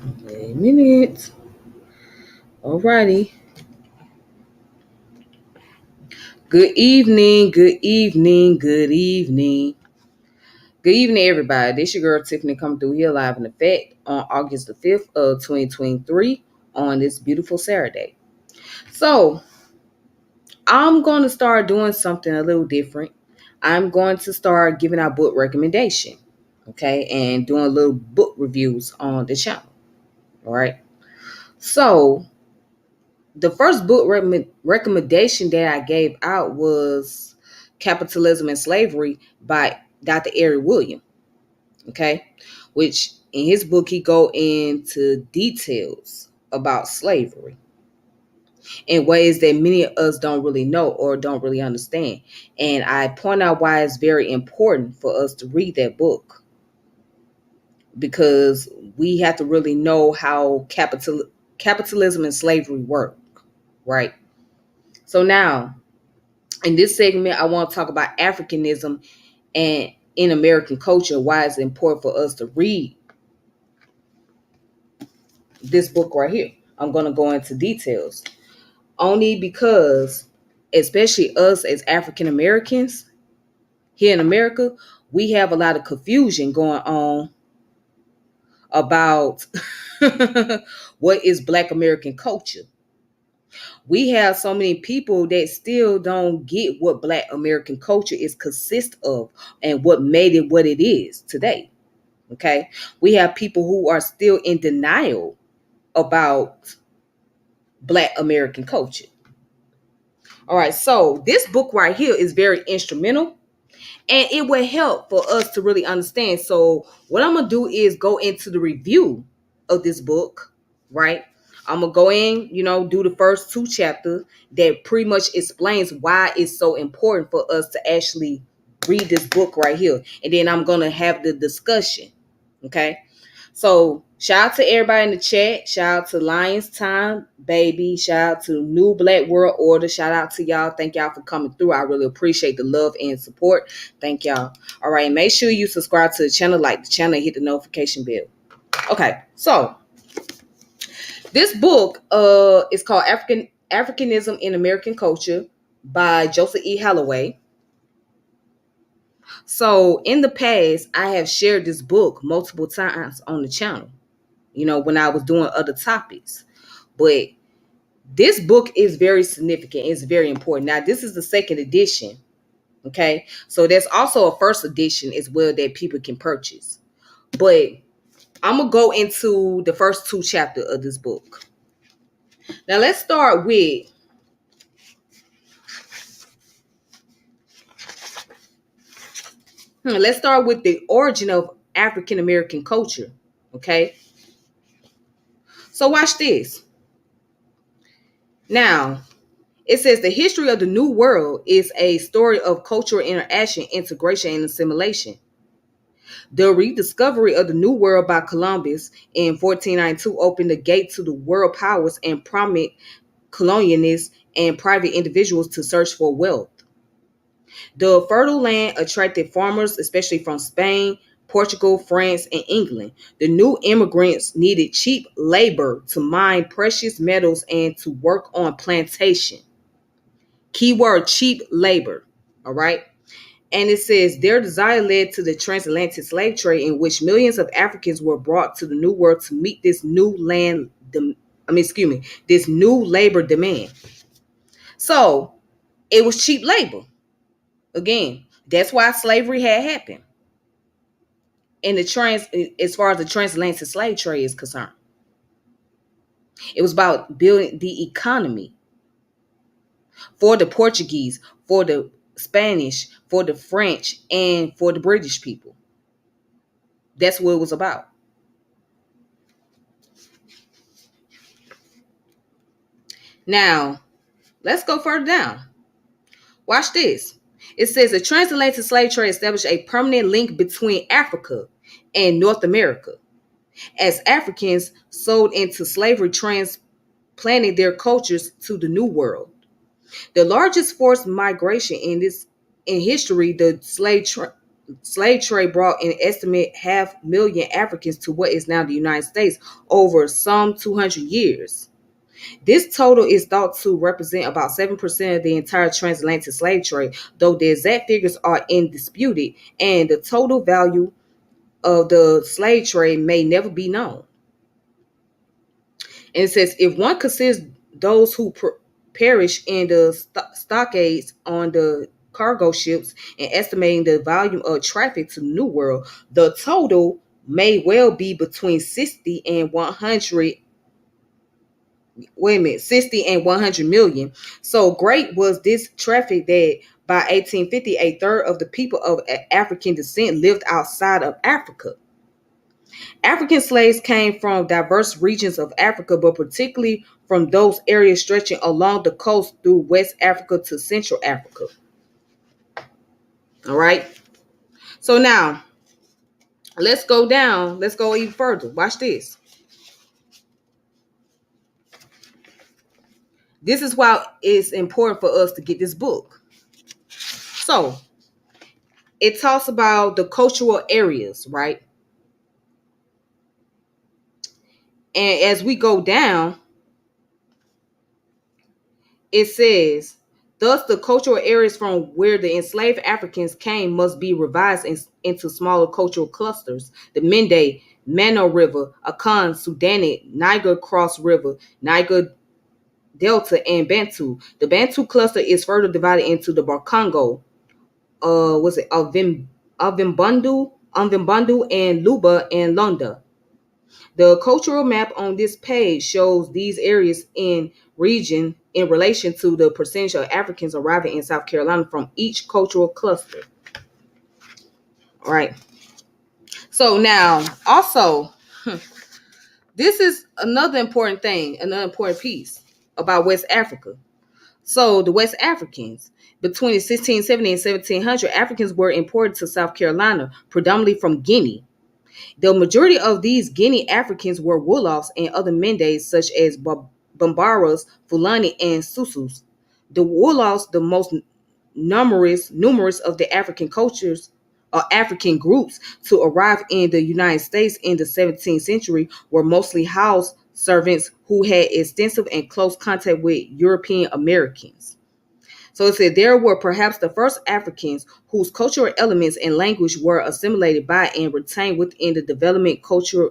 A minute. Alrighty. Good evening. Good evening. Good evening. Good evening, everybody. This your girl Tiffany coming through here live in effect on August the 5th of 2023 on this beautiful Saturday. So I'm going to start doing something a little different. I'm going to start giving out book recommendation. Okay, and doing little book reviews on the channel. All right. So the first book recommendation that I gave out was Capitalism and Slavery by Dr. Eric William. Okay, which in his book he go into details about slavery in ways that many of us don't really know or don't really understand. And I point out why it's very important for us to read that book because we have to really know how capitalism and slavery work, right? So now, in this segment, I want to talk about Africanism and in American culture, why it's important for us to read this book right here. I'm going to go into details only because, especially us as African Americans here in America, we have a lot of confusion going on about what is Black American culture. We have so many people that still don't get what Black American culture is consist of and what made it what it is today. Okay. We have people who are still in denial about Black American culture. All right. So this book right here is very instrumental and it will help for us to really understand. So what I'm going to do is go into the review of this book, right? I'm going to go in, do the first two chapters that pretty much explains why it's so important for us to actually read this book right here. And then I'm going to have the discussion. Okay. So shout out to everybody in the chat. Shout out to Lions Time, baby. Shout out to New Black World Order. Shout out to y'all. Thank y'all for coming through. I really appreciate the love and support. Thank y'all. All right. Make sure you subscribe to the channel, like the channel, hit the notification bell. Okay. So this book is called Africanism in American Culture by Joseph E. Holloway. So in the past, I have shared this book multiple times on the channel, when I was doing other topics. But this book is very significant. It's very important. Now, this is the second edition. Okay. So there's also a first edition as well that people can purchase. But I'm going to go into the first two chapters of this book. Now, let's start with the origin of African American culture. Okay. So watch this. Now, it says the history of the New World is a story of cultural interaction, integration, and assimilation. The rediscovery of the New World by Columbus in 1492 opened the gate to the world powers and prominent colonialists and private individuals to search for wealth. The fertile land attracted farmers, especially from Spain, Portugal, France, and England. The new immigrants needed cheap labor to mine precious metals and to work on plantation. Keyword cheap labor. All right. And it says their desire led to the transatlantic slave trade in which millions of Africans were brought to the New World to meet this new this new labor demand. So it was cheap labor. Again, that's why slavery had happened. In as far as the transatlantic slave trade is concerned, it was about building the economy for the Portuguese, for the Spanish, for the French, and for the British people. That's what it was about. Now, let's go further down. Watch this. It says the transatlantic slave trade established a permanent link between Africa and North America, as Africans sold into slavery transplanting their cultures to the New World. The largest forced migration in history, the slave trade brought an estimate 500,000 Africans to what is now the United States over some 200 years. This total is thought to represent about 7% of the entire transatlantic slave trade, though the exact figures are undisputed, and the total value of the slave trade may never be known. And it says, if one considers those who perish in the stockades on the cargo ships and estimating the volume of traffic to the New World, the total may well be between 60 and 100. Wait a minute, 60 and 100 million. So great was this traffic that by 1850, a third of the people of African descent lived outside of Africa. African slaves came from diverse regions of Africa, but particularly from those areas stretching along the coast through West Africa to Central Africa. All right. So now, let's go down. Let's go even further. Watch this. This is why it's important for us to get this book. So, it talks about the cultural areas, right? And as we go down, it says, thus the cultural areas from where the enslaved Africans came must be revised into smaller cultural clusters. The Mende, Mano River, Akan, Sudani, Niger Cross River, Niger Delta, and Bantu. The Bantu cluster is further divided into the Barkongo, Avimbandu, and Luba and Lunda. The cultural map on this page shows these areas in region in relation to the percentage of Africans arriving in South Carolina from each cultural cluster. All right. So now, also, this is another important thing, another important piece about West Africa. So the West Africans, between 1670 and 1700, Africans were imported to South Carolina, predominantly from Guinea. The majority of these Guinea Africans were Wolofs and other Mendes, such as Bambaras, Fulani, and Susus. The Wolofs, the most numerous of the African cultures or African groups to arrive in the United States in the 17th century, were mostly house servants who had extensive and close contact with European Americans. So it said there were perhaps the first Africans whose cultural elements and language were assimilated by and retained within the development culture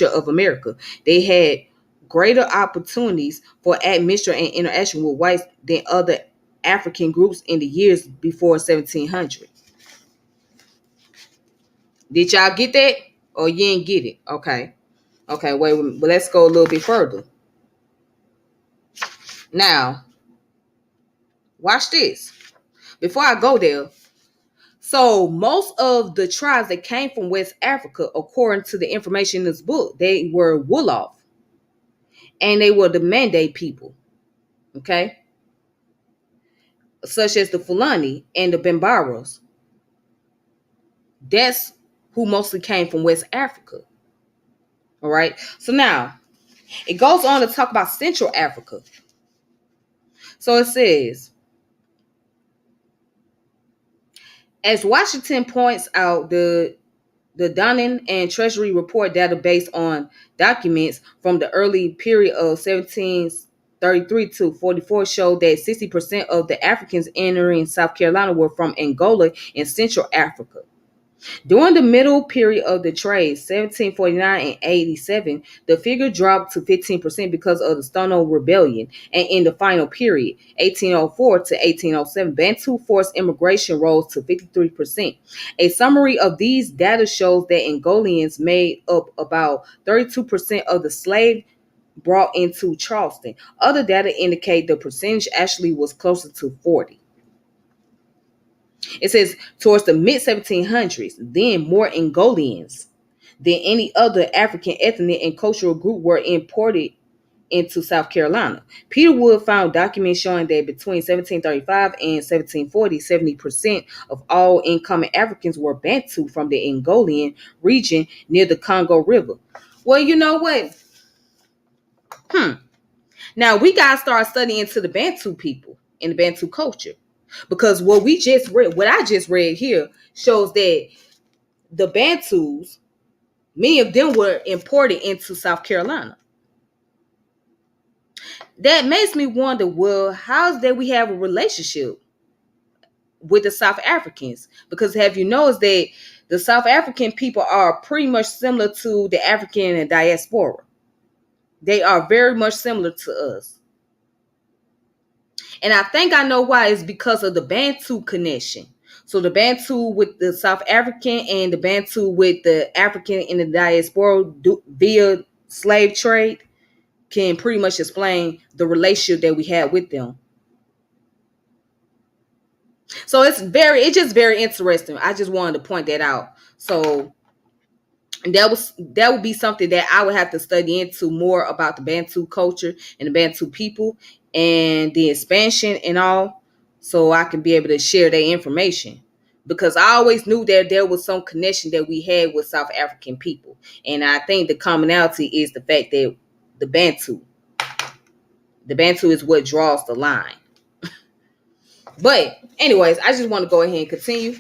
of America. They had greater opportunities for admixture and interaction with whites than other African groups in the years before 1700. Did y'all get that? Or you didn't get it? Okay. Okay, wait, but let's go a little bit further. Now, watch this. Before I go there, so most of the tribes that came from West Africa, according to the information in this book, they were Wolof. And they were the Mande people. Okay? Such as the Fulani and the Bambaras. That's who mostly came from West Africa. All right? So now, it goes on to talk about Central Africa. So it says, as Washington points out, the Donnan and Treasury Report database on documents from the early period of 1733 to 44 showed that 60% of the Africans entering South Carolina were from Angola and Central Africa. During the middle period of the trade, 1749 and 87, the figure dropped to 15% because of the Stono Rebellion. And in the final period, 1804 to 1807, Bantu forced immigration rose to 53%. A summary of these data shows that Angolians made up about 32% of the slave brought into Charleston. Other data indicate the percentage actually was closer to 40. It says towards the mid 1700s, then more Angolians than any other African ethnic and cultural group were imported into South Carolina. Peter Wood found documents showing that between 1735 and 1740, 70% of all incoming Africans were Bantu from the Angolian region near the Congo River. Well, you know what? Now we got to start studying into the Bantu people and the Bantu culture. Because what I just read here shows that the Bantus, many of them were imported into South Carolina. That makes me wonder, well, how's that we have a relationship with the South Africans? Because have you noticed that the South African people are pretty much similar to the African and diaspora? They are very much similar to us. And I think I know why. It's because of the Bantu connection. So the Bantu with the South African and the Bantu with the African in the diaspora via slave trade can pretty much explain the relationship that we had with them. So it's just very interesting. I just wanted to point that out. So that would be something that I would have to study into more about the Bantu culture and the Bantu people and the expansion and all, so I can be able to share that information. Because I always knew that there was some connection that we had with South African people, and I think the commonality is the fact that the Bantu, the Bantu is what draws the line. But anyways, I just want to go ahead and continue.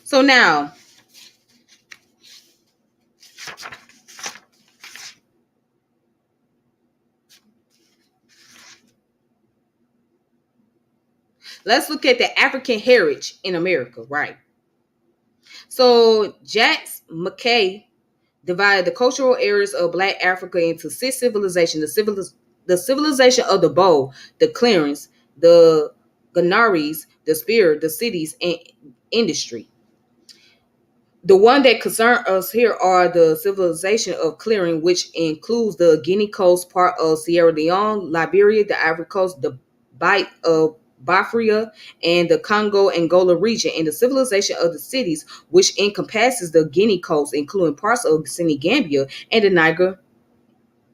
So now, let's look at the African heritage in America, right? So Jacques McKay divided the cultural areas of Black Africa into six civilizations: the civilization of the bow, the clearance, the Ganaris, the spirit, the cities, and industry. The one that concern us here are the civilization of clearing, which includes the Guinea Coast, part of Sierra Leone, Liberia, the Ivory Coast, the Bight of Biafra, and the Congo Angola region, and the civilization of the cities, which encompasses the Guinea Coast, including parts of Senegambia and the Niger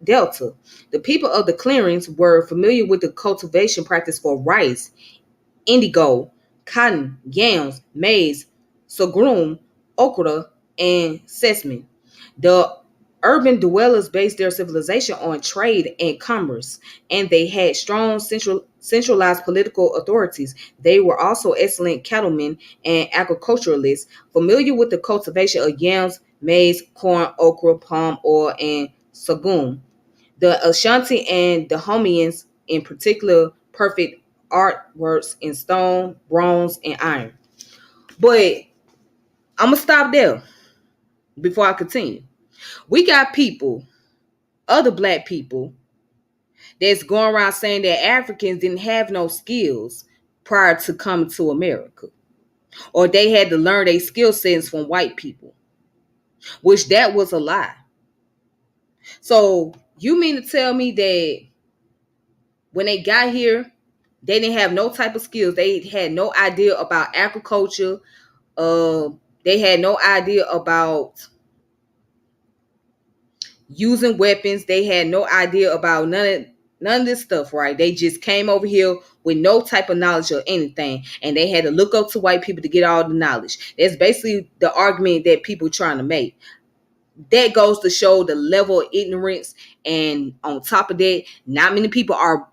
Delta. The people of the clearings were familiar with the cultivation practice for rice, indigo, cotton, yams, maize, sorghum, okra, and sesame. The urban dwellers based their civilization on trade and commerce, and they had strong centralized political authorities. They were also excellent cattlemen and agriculturalists, familiar with the cultivation of yams, maize, corn, okra, palm oil, and sorghum. The Ashanti and Dahomians, in particular, perfect artworks in stone, bronze, and iron. But I'm gonna stop there before I continue. We got people, other Black people, that's going around saying that Africans didn't have no skills prior to coming to America, or they had to learn their skill sets from white people, which that was a lie. So you mean to tell me that when they got here, they didn't have no type of skills? They had no idea about agriculture. Uh, they had no idea about using weapons. They had no idea about none of this stuff, right? They just came over here with no type of knowledge of anything, and they had to look up to white people to get all the knowledge. That's basically the argument that people are trying to make. That goes to show the level of ignorance, and on top of that, not many people are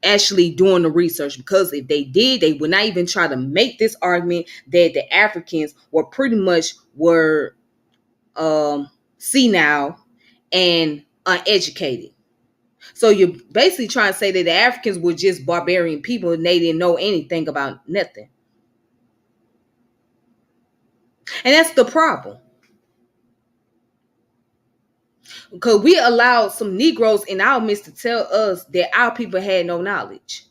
actually doing the research, because if they did, they would not even try to make this argument that the Africans were senile and uneducated. So you're basically trying to say that the Africans were just barbarian people and they didn't know anything about nothing. And that's the problem. Because we allowed some Negroes in our midst to tell us that our people had no knowledge.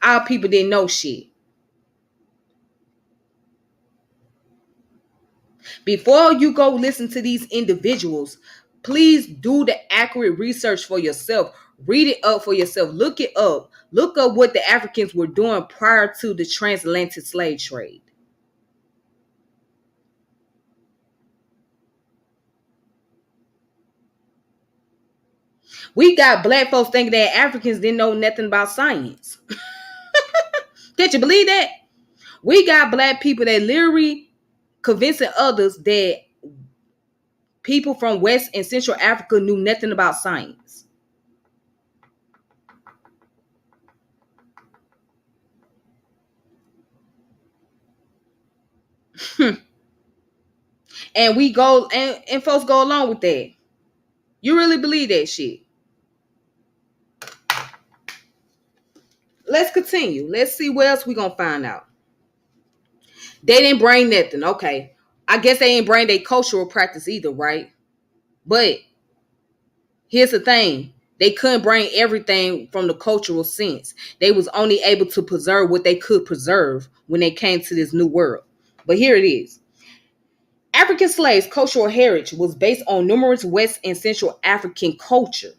Our people didn't know shit. Before you go listen to these individuals, please do the accurate research for yourself. Read it up for yourself. Look it up. Look up what the Africans were doing prior to the transatlantic slave trade. We got Black folks thinking that Africans didn't know nothing about science. Can't you believe that? We got Black people that literally convincing others that people from West and Central Africa knew nothing about science. And we go and folks go along with that. You really believe that shit? Let's continue. Let's see what else we gonna find out. They didn't bring nothing. Okay. I guess they didn't bring their cultural practice either, right? But here's the thing. They couldn't bring everything from the cultural sense. They was only able to preserve what they could preserve when they came to this new world. But here it is. African slaves' cultural heritage was based on numerous West and Central African culture,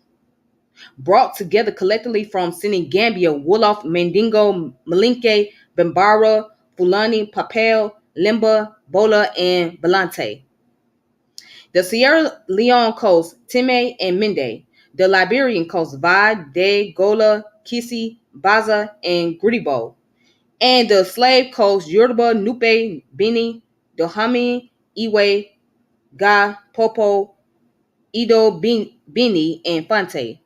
brought together collectively from Senegambia, Wolof, Mandingo, Malinke, Bambara, Fulani, Papel, Limba, Bola, and Balante. The Sierra Leone coast, Time and Mende. The Liberian coast, Va, De, Gola, Kisi, Baza, and Gribo. And the slave coast, Yoruba, Nupe, Bini, Dahomey, Iwe, Ga, Popo, Edo, Bini, and Fante.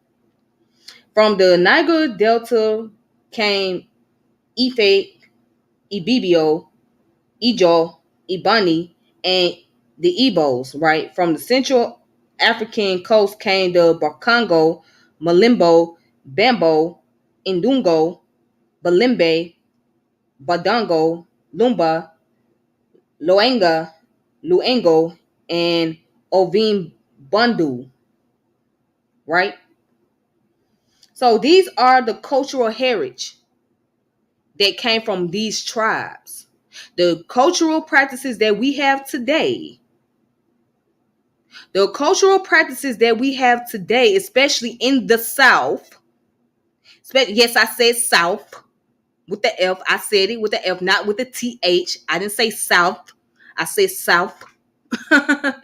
From the Niger Delta came Ife, Ibibio, Ijo, Ibani, and the Igbos, right? From the Central African coast came the Bakongo, Malimbo, Bambo, Indungo, Balimbe, Badongo, Lumba, Loenga, Luengo, and Ovim Bundu, right? So these are the cultural heritage that came from these tribes. The cultural practices that we have today, especially in the South, yes, I said South with the F. I said it with the F, not with the TH. I didn't say South. I said South. But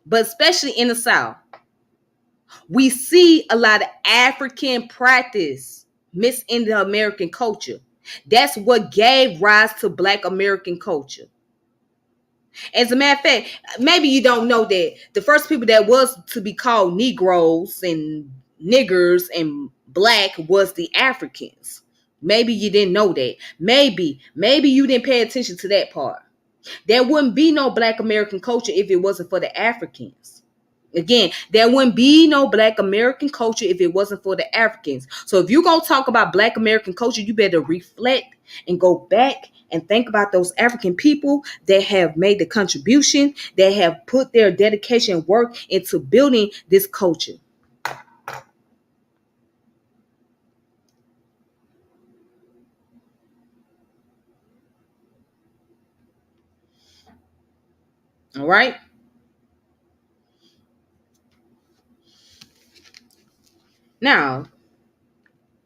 especially in the South, we see a lot of African practice mixed in the American culture. That's what gave rise to Black American culture. As a matter of fact, maybe you don't know that the first people that was to be called Negroes and niggers and black was the Africans. Maybe you didn't know that. Maybe you didn't pay attention to that part. There wouldn't be no Black American culture if it wasn't for the Africans. Again, there wouldn't be no Black American culture if it wasn't for the Africans. So if you're going to talk about Black American culture, you better reflect and go back and think about those African people that have made the contribution, that have put their dedication work into building this culture. All right. Now,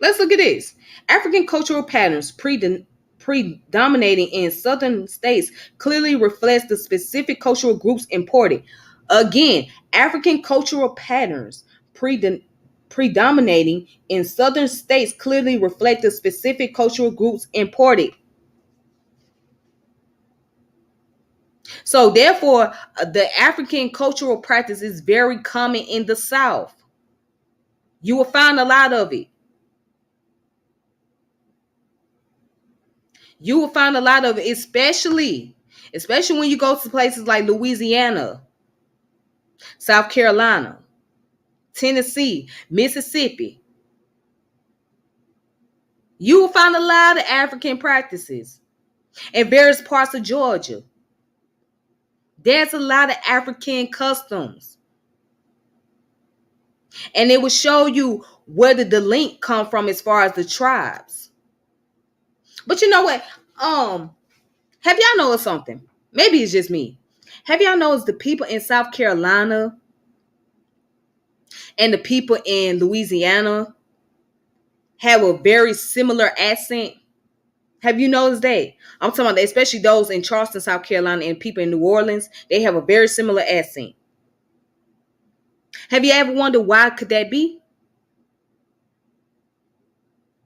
let's look at this. African cultural patterns predominating in southern states clearly reflects the specific cultural groups imported. Again, African cultural patterns predominating in southern states clearly reflect the specific cultural groups imported. So therefore, the African cultural practice is very common in the South. You will find a lot of it. You will find a lot of it, especially when you go to places like Louisiana, South Carolina, Tennessee, Mississippi. You will find a lot of African practices. In various parts of Georgia, there's a lot of African customs. And it will show you where did the link come from as far as the tribes. But you know what? Have y'all noticed something? Maybe it's just me. Have y'all noticed the people in South Carolina and the people in Louisiana have a very similar accent? Have you noticed that? I'm talking about especially those in Charleston, South Carolina, and people in New Orleans. They have a very similar accent. Have you ever wondered why could that be?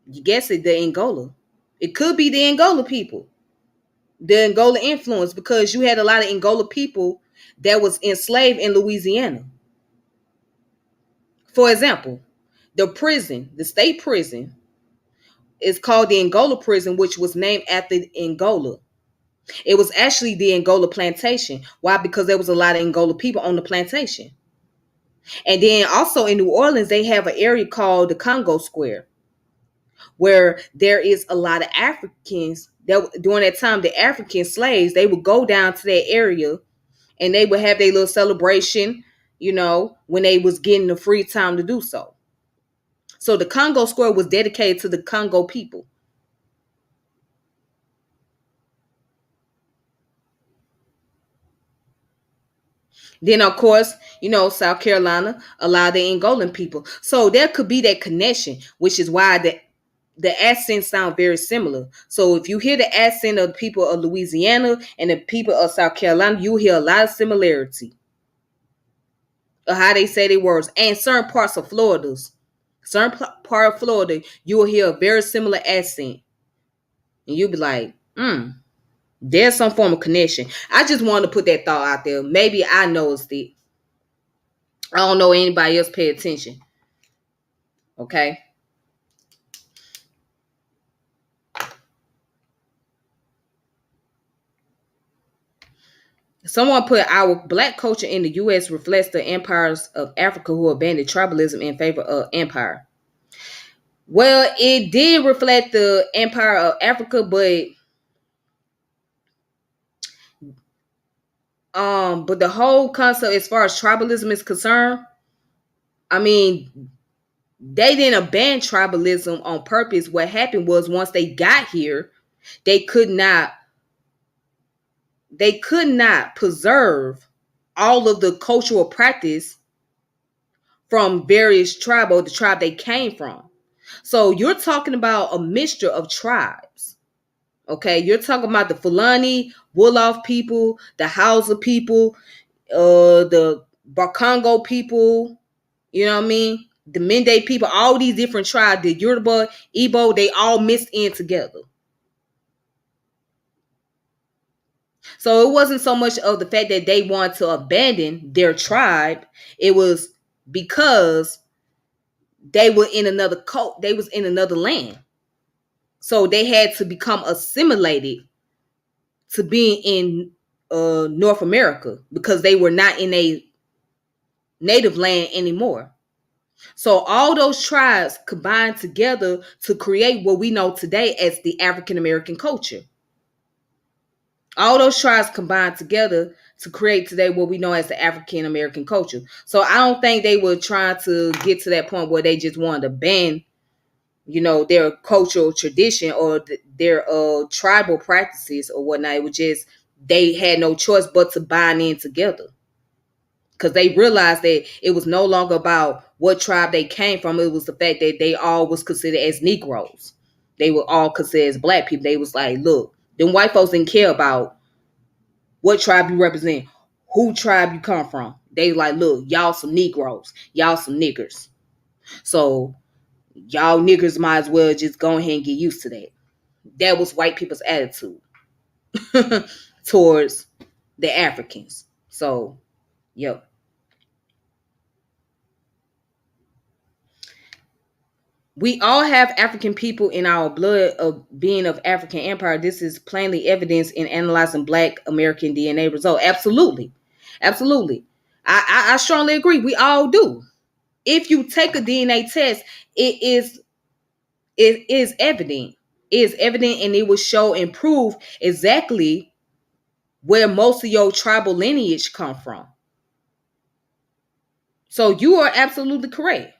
You guess it, the Angola. It could be the Angola people. The Angola influence, because you had a lot of Angola people that was enslaved in Louisiana. For example, the state prison is called the Angola prison, which was named after Angola. It was actually the Angola plantation. Why? Because there was a lot of Angola people on the plantation. And then also in New Orleans, they have an area called the Congo Square, where there is a lot of Africans that during that time, the African slaves, they would go down to that area and they would have their little celebration, when they was getting the free time to do so. So the Congo Square was dedicated to the Congo people. Then of course, South Carolina, a lot of the Angolan people. So there could be that connection, which is why the accents sound very similar. So if you hear the accent of the people of Louisiana and the people of South Carolina, you hear a lot of similarity of how they say their words. And certain parts of part of Florida, you will hear a very similar accent. And you'll be like, there's some form of connection. I just wanted to put that thought out there. Maybe I noticed it. I don't know anybody else pay attention. Okay. Someone put our black culture in the U.S. reflects the empires of Africa who abandoned tribalism in favor of empire. Well, it did reflect the empire of Africa, but the whole concept as far as tribalism is concerned, I mean, they didn't abandon tribalism on purpose. What happened was once they got here, they could not preserve all of the cultural practice from various tribe or the tribe they came from. So you're talking about a mixture of tribes. Okay, you're talking about the Fulani, Wolof people, the Hausa people, the Bakongo people, you know what I mean? The Mende people, all these different tribes, the Yoruba, Igbo, they all mixed in together. So it wasn't so much of the fact that they wanted to abandon their tribe. It was because they were in another cult, they was in another land. So they had to become assimilated to being in North America because they were not in a native land anymore. So all those tribes combined together to create what we know today as the African American culture. All those tribes combined together to create today what we know as the African American culture. So I don't think they were trying to get to that point where they just wanted to ban, their cultural tradition or their tribal practices or whatnot. It was just they had no choice but to bind in together because they realized that it was no longer about what tribe they came from. It was the fact that they all was considered as Negroes. They were all considered as black people. They was like, look, them white folks didn't care about what tribe you represent, who tribe you come from. They like, look, y'all some Negroes, y'all some niggers. So y'all niggers might as well just go ahead and get used to that. That was white people's attitude towards the Africans. So, yep. We all have African people in our blood of being of African empire. This is plainly evidenced in analyzing Black American DNA result. Absolutely. Absolutely. I strongly agree. We all do. If you take a DNA test, it is evident. It is evident and it will show and prove exactly where most of your tribal lineage come from. So you are absolutely correct.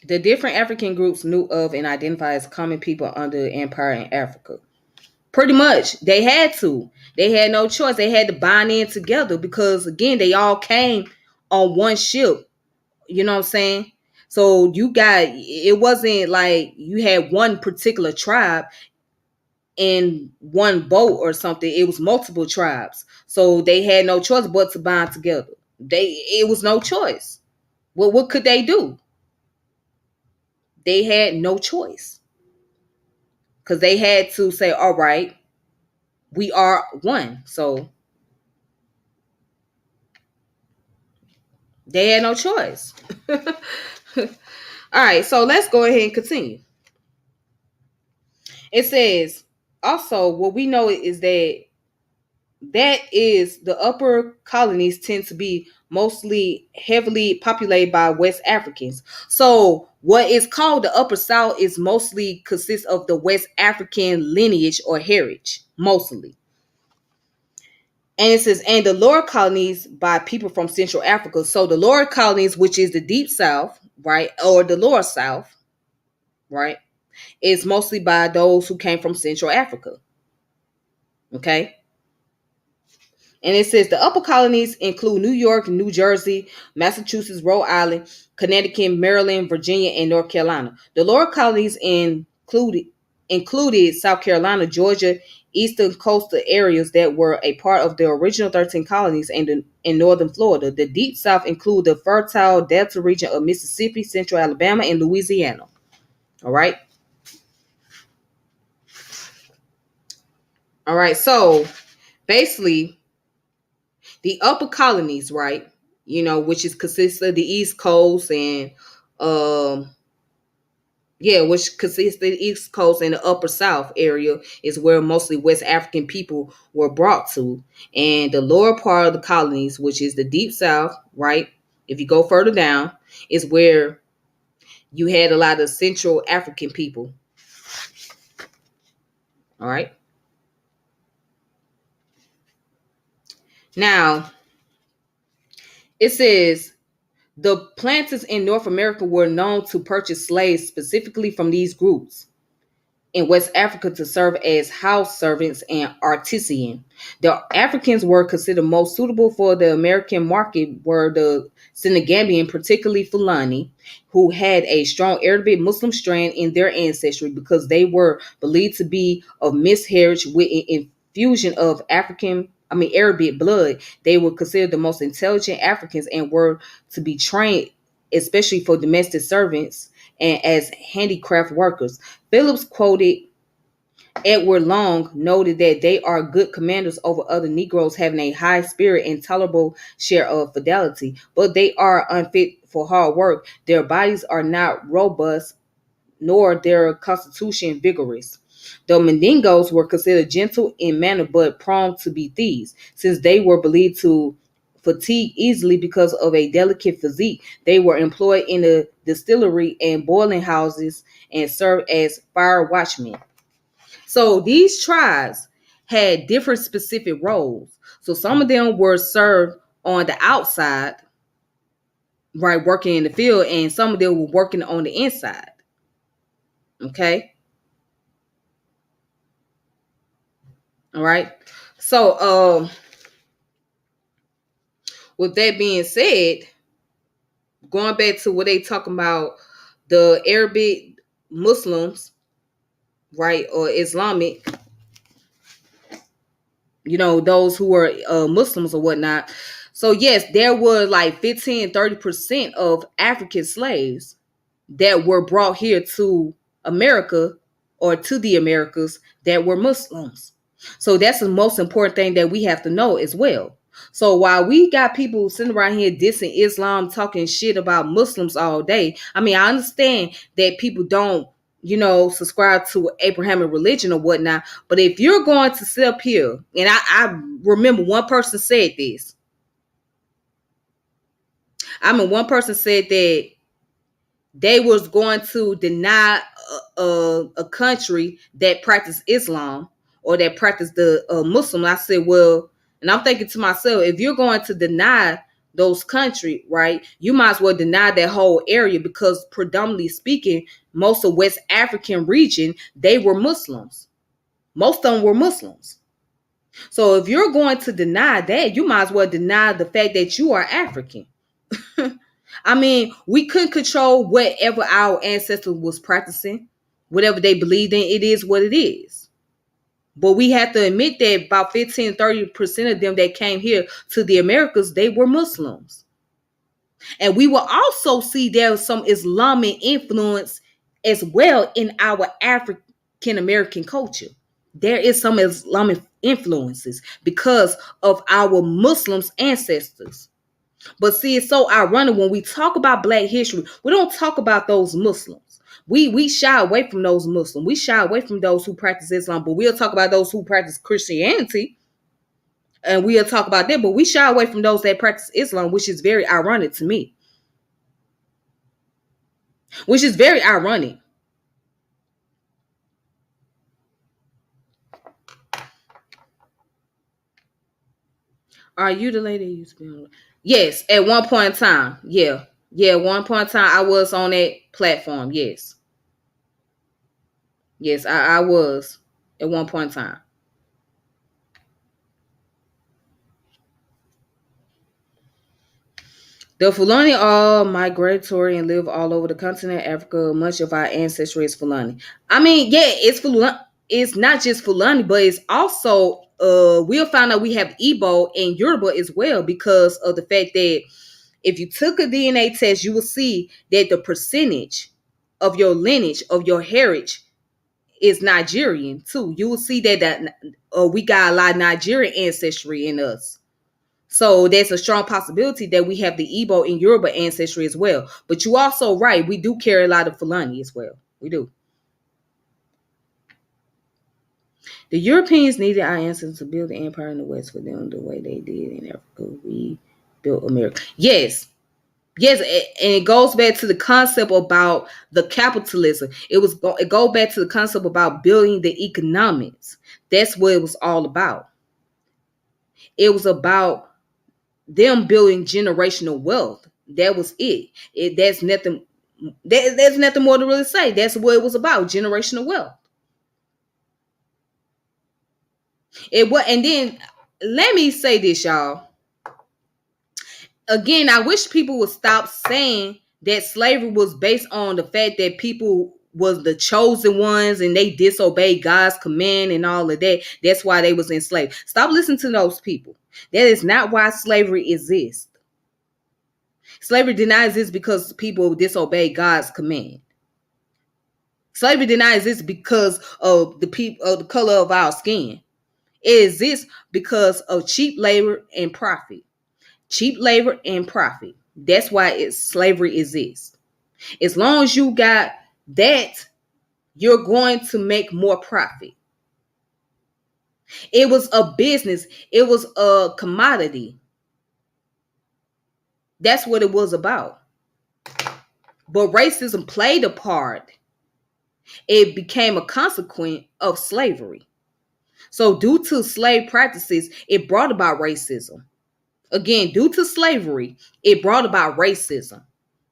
The different African groups knew of and identified as common people under the empire in Africa. Pretty much, they had to. They had no choice. They had to bind in together because, again, they all came on one ship. You know what I'm saying? So it wasn't like you had one particular tribe in one boat or something. It was multiple tribes. So they had no choice but to bind together. It was no choice. What could they do? They had no choice. Because they had to say, all right, we are one. So They had no choice. All right, so let's go ahead and continue. It says also what we know is that is the upper colonies tend to be mostly heavily populated by West Africans. So what is called the upper south is mostly consists of the West African lineage or heritage, mostly. And it says, and the lower colonies by people from Central Africa. So the lower colonies, which is the deep south, right, or the lower south, right, is mostly by those who came from Central Africa. Okay. And it says the upper colonies include New York, New Jersey, Massachusetts, Rhode Island, Connecticut, Maryland, Virginia, and North Carolina. The lower colonies included South Carolina, Georgia, eastern coastal areas that were a part of the original 13 colonies and in northern Florida. The deep south include the fertile delta region of Mississippi, central Alabama, and Louisiana. All right. All right. So basically, the upper colonies, right? Which is consists of the East Coast and um which consists of the East Coast and the Upper South area is where mostly West African people were brought to. And the lower part of the colonies, which is the Deep South, right? If you go further down, is where you had a lot of Central African people. All right. Now, it says the planters in North America were known to purchase slaves specifically from these groups in West Africa to serve as house servants and artisan. The Africans were considered most suitable for the American market were the Senegambian, particularly Fulani, who had a strong Arabic Muslim strand in their ancestry because they were believed to be of mixed heritage with an infusion of Arabic blood. They were considered the most intelligent Africans and were to be trained, especially for domestic servants and as handicraft workers. Phillips quoted Edward Long, noted that they are good commanders over other Negroes, having a high spirit and tolerable share of fidelity, but they are unfit for hard work. Their bodies are not robust, nor their constitution vigorous. The Mandingos were considered gentle in manner, but prone to be thieves, since they were believed to fatigue easily because of a delicate physique. They were employed in the distillery and boiling houses and served as fire watchmen. So these tribes had different specific roles. So some of them were served on the outside, right, working in the field, and some of them were working on the inside. Okay. All right. So with that being said, going back to what they talking about, the Arabic Muslims, right, or Islamic, those who were Muslims or whatnot. So yes, there were like 15-30% of African slaves that were brought here to America or to the Americas that were Muslims. So that's the most important thing that we have to know as well. So while we got people sitting around here dissing Islam, talking shit about Muslims all day, I mean, I understand that people don't, subscribe to Abrahamic religion or whatnot. But if you're going to sit up here, and I remember one person said this. One person said that they was going to deny a country that practiced Islam or that practiced the Muslim. I said, well, and I'm thinking to myself, if you're going to deny those countries, right, you might as well deny that whole area, because predominantly speaking, most of West African region, they were Muslims. Most of them were Muslims. So if you're going to deny that, you might as well deny the fact that you are African. I mean, we couldn't control whatever our ancestors was practicing, whatever they believed in. It is what it is. But we have to admit that about 15-30% of them that came here to the Americas, they were Muslims. And we will also see there was some Islamic influence as well in our African American culture. There is some Islamic influences because of our Muslims ancestors. But see, it's so ironic when we talk about Black history, we don't talk about those Muslims. We shy away from those Muslims. We shy away from those who practice Islam, but we'll talk about those who practice Christianity, and we'll talk about them. But we shy away from those that practice Islam, which is very ironic to me. Which is very ironic. Are you the lady who used to be on? Yes, at one point in time. Yeah. Yeah, at one point in time I was on that platform. Yes. Yes, I was at one point in time. The Fulani are migratory and live all over the continent of Africa. Much of our ancestry is Fulani. I mean, yeah, it's Fulani. It's not just Fulani, but it's also we'll find out we have Igbo and Yoruba as well because of the fact that if you took a DNA test, you will see that the percentage of your lineage, of your heritage, is Nigerian too. You will see that we got a lot of Nigerian ancestry in us. So there's a strong possibility that we have the Igbo and Yoruba ancestry as well. But you also right, we do carry a lot of Fulani as well. We do. The Europeans needed our ancestors to build the empire in the West for them the way they did in Africa. We built America. Yes. Yes, and it goes back to the concept about the capitalism. It goes back to the concept about building the economics. That's what it was all about. It was about them building generational wealth. That was it. That's nothing. There's nothing more to really say. That's what it was about: generational wealth. It was, and then let me say this, y'all. Again, I wish people would stop saying that slavery was based on the fact that people was the chosen ones and they disobeyed God's command and all of that. That's why they was enslaved. Stop listening to those people. That is not why slavery exists. Slavery did not exist because people disobey God's command. Slavery did not exist because of the people of the color of our skin. It exists because of cheap labor and profit. Cheap labor and profit. That's why slavery exists. As long as you got that, you're going to make more profit. It was a business. It was a commodity. That's what it was about. But racism played a part. It became a consequence of slavery. So due to slave practices, it brought about racism. Again, due to slavery, it brought about racism.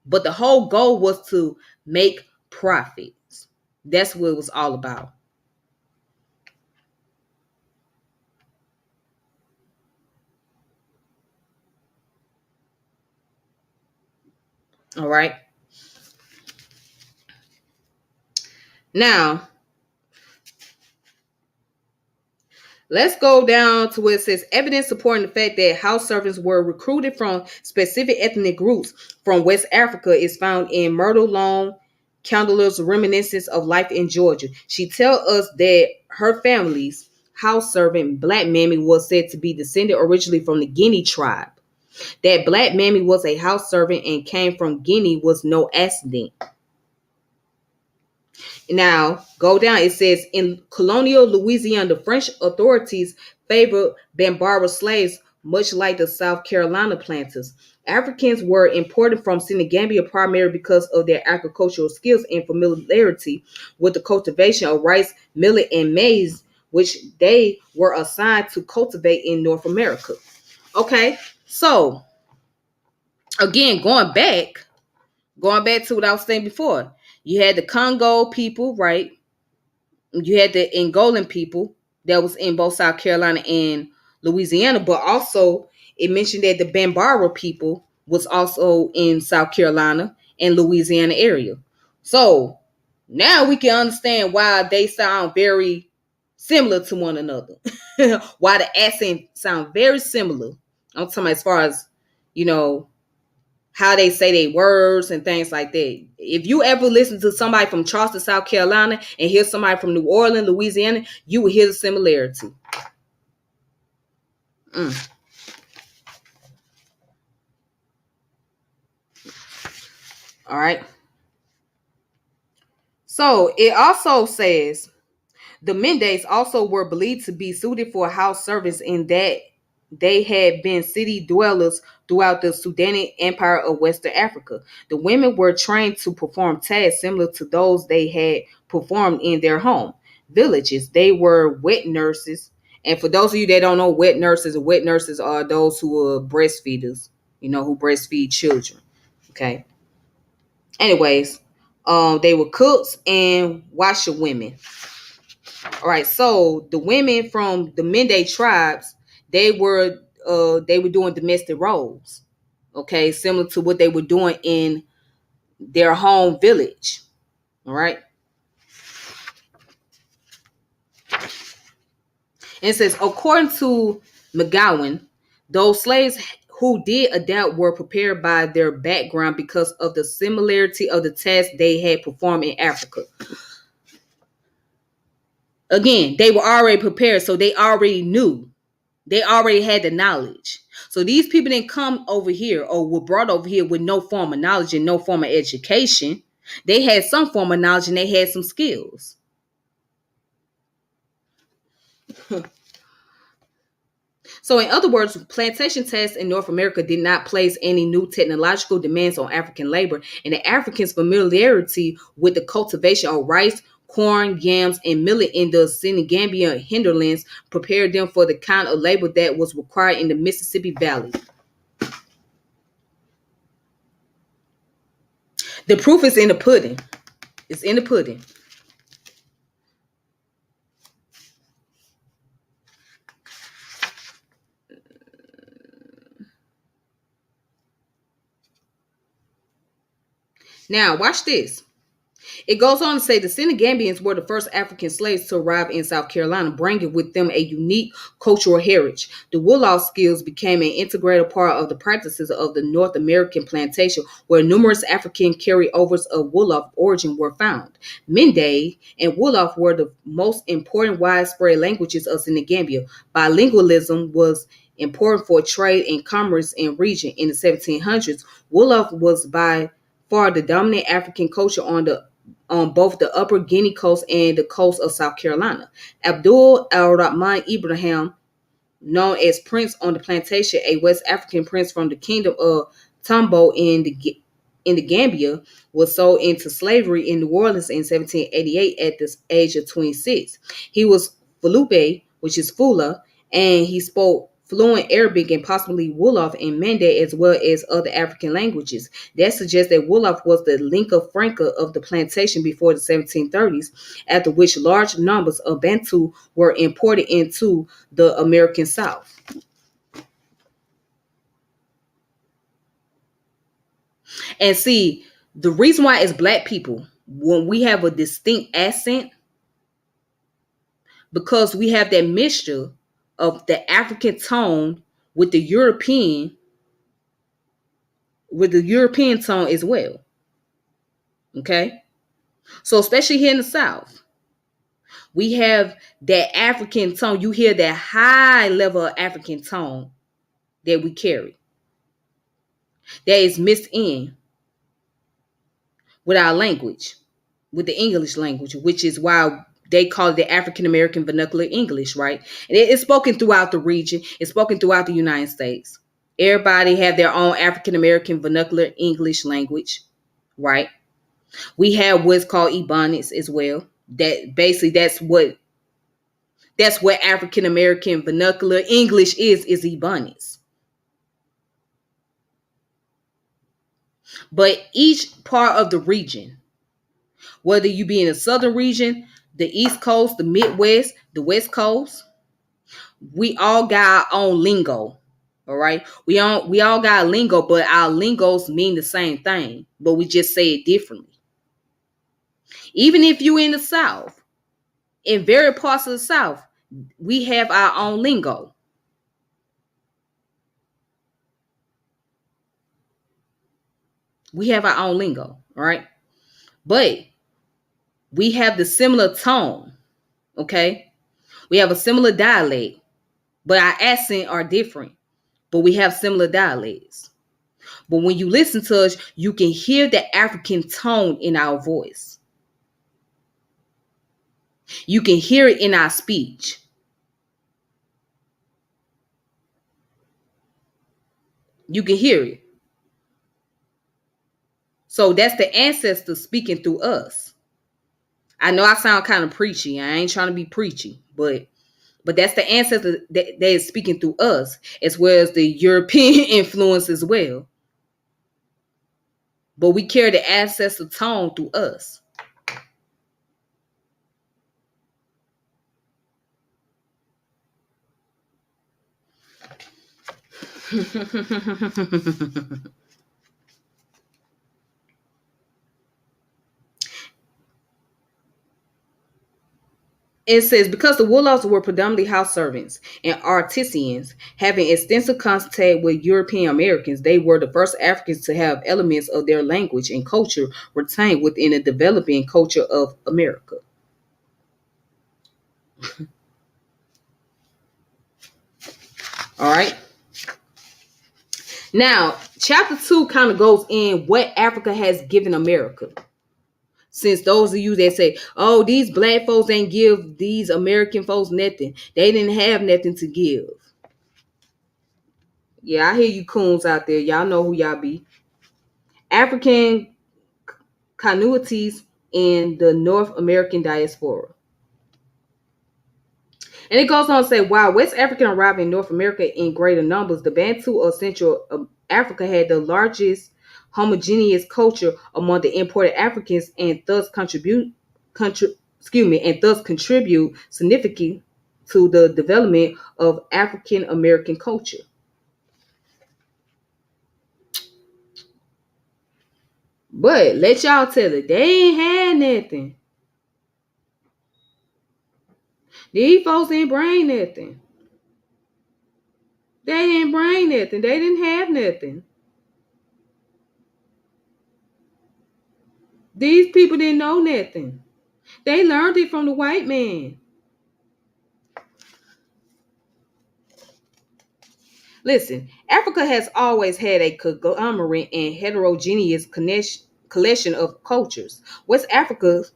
But the whole goal was to make profits. That's what it was all about. All right. Now, let's go down to where it says evidence supporting the fact that house servants were recruited from specific ethnic groups from West Africa is found in Myrtle Long Candler's reminiscence of life in Georgia. She tells us that her family's house servant, Black Mammy, was said to be descended originally from the Guinea tribe. That Black Mammy was a house servant and came from Guinea was no accident. Now, go down. It says in colonial Louisiana, the French authorities favored Bambara slaves, much like the South Carolina planters. Africans were imported from Senegambia primarily because of their agricultural skills and familiarity with the cultivation of rice, millet, and maize, which they were assigned to cultivate in North America. Okay, so again, going back to what I was saying before, you had the Congo people, right? You had the Angolan people that was in both South Carolina and Louisiana, but also it mentioned that the Bambara people was also in South Carolina and Louisiana area. So now we can understand why they sound very similar to one another. Why the accent sound very similar. I'm talking about as far as, you know, how they say their words and things like that. If you ever listen to somebody from Charleston, South Carolina, and hear somebody from New Orleans, Louisiana, you will hear the similarity. Mm. All right. So it also says the Mendes also were believed to be suited for house service in that they had been city dwellers throughout the Sudanic Empire of Western Africa. The women were trained to perform tasks similar to those they had performed in their home villages. They were wet nurses. And for those of you that don't know, wet nurses are those who are breastfeeders, who breastfeed children. Okay. Anyways, they were cooks and washerwomen. All right, so the women from the Mende tribes, they were doing domestic roles, okay, similar to what they were doing in their home village. All right, and it says according to McGowan, those slaves who did adapt were prepared by their background because of the similarity of the tasks they had performed in Africa. Again, they were already prepared, so they already knew. They already had the knowledge. So these people didn't come over here or were brought over here with no form of knowledge and no form of education. They had some form of knowledge and they had some skills. So, in other words, plantation tasks in North America did not place any new technological demands on African labor, and the Africans' familiarity with the cultivation of rice, corn, yams, and millet in the Senegambia hinterlands prepared them for the kind of labor that was required in the Mississippi Valley. The proof is in the pudding. It's in the pudding. Now, watch this. It goes on to say the Senegambians were the first African slaves to arrive in South Carolina, bringing with them a unique cultural heritage. The wool-off skills became an integrated part of the practices of the North American plantation, where numerous African carryovers of wool-off origin were found. Mende and wool-off were the most important widespread languages of Senegambia. Bilingualism was important for trade and commerce in region. In the 1700s, wool-off was by far the dominant African culture on both the Upper Guinea coast and the coast of South Carolina. Abdul al-Rahman Ibrahim, known as Prince on the Plantation, a West African prince from the Kingdom of Tombo in the Gambia, was sold into slavery in New Orleans in 1788 at the age of 26. He was Fulube, which is Fula, and he spoke fluent Arabic and possibly Wolof and Mende as well as other African languages. That suggests that Wolof was the lingua franca of the plantation before the 1730s, after which large numbers of Bantu were imported into the American South. And see, the reason why as Black people, when we have a distinct accent, because we have that mixture of the African tone with the European tone as well. Okay? So especially here in the South, we have that African tone. You hear that high level of African tone that we carry. That is mixed in with our language, with the English language, which is why they call it the African American Vernacular English, right? And it's spoken throughout the region. It's spoken throughout the United States. Everybody have their own African American Vernacular English language, right? We have what's called Ebonics as well. That basically that's what African American Vernacular English is Ebonics. But each part of the region, whether you be in the southern region, the East Coast, the Midwest, the West Coast, we all got our own lingo. All right. We all got a lingo, but our lingos mean the same thing, but we just say it differently. Even if you in the South, in various parts of the South, we have our own lingo. We have our own lingo, all right? But we have the similar tone, okay? We have a similar dialect, but our accent are different, but we have similar dialects. But when you listen to us, you can hear the African tone in our voice. You can hear it in our speech. You can hear it. So that's the ancestors speaking through us. I know I sound kind of preachy. I ain't trying to be preachy, but that's the ancestor that is speaking through us, as well as the European influence as well. But we carry the ancestor tone through us. It says, because the Wolofs were predominantly house servants and artisans, having extensive contact with European Americans, they were the first Africans to have elements of their language and culture retained within the developing culture of America. All right. Now, chapter 2 kind of goes in what Africa has given America. Since those of you that say, oh, these black folks ain't give these American folks nothing, they didn't have nothing to give. Yeah, I hear you coons out there. Y'all know who y'all be. African communities in the North American diaspora. And it goes on to say, while West African arrived in North America in greater numbers, the Bantu of Central Africa had the largest homogeneous culture among the imported Africans, and thus contribute significantly to the development of African American culture. But let y'all tell it, they ain't had nothing. These folks ain't bring nothing. They didn't bring nothing. They didn't have nothing. These people didn't know nothing. They learned it from the white man. Listen, Africa has always had a conglomerate and heterogeneous collection of cultures. West Africans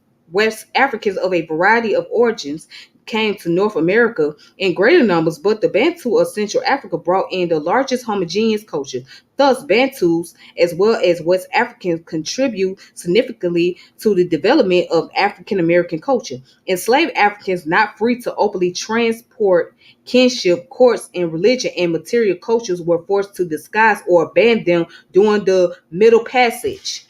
of a variety of origins came to North America in greater numbers, but the Bantu of Central Africa brought in the largest homogeneous culture. Thus, Bantus as well as West Africans contribute significantly to the development of African American culture. Enslaved Africans not free to openly transport kinship, courts, and religion and material cultures were forced to disguise or abandon them during the Middle Passage.